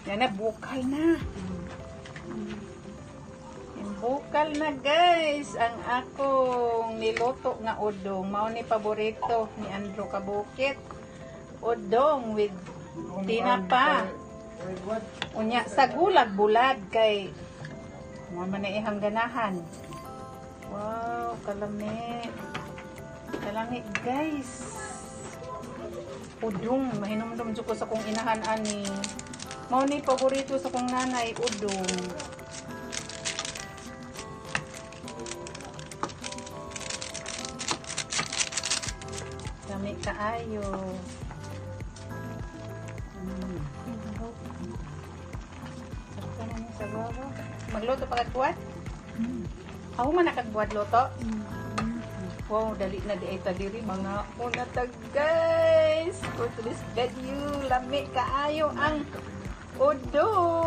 Yan na, bukal na. Bukal na guys ang akong niluto nga udong. Mao ni paborito ni Andrew Kabukit. Udong with tinapa. Unya sa gulag-bulad kay mo man na ihang ganahan. Wow, kalami. Kalami guys. Udong, mahinumdum jud ko sa kong inahan ani. Mao ni paborito sa kong nanay udong. Kami kaayo. Sarap na niya sa baba. Magluto pa kagbuhat? Ako man nakagbuhat luto? Wow, dali na di ay tadiri mga una tag guys. For today's video, lami kaayo ang udong.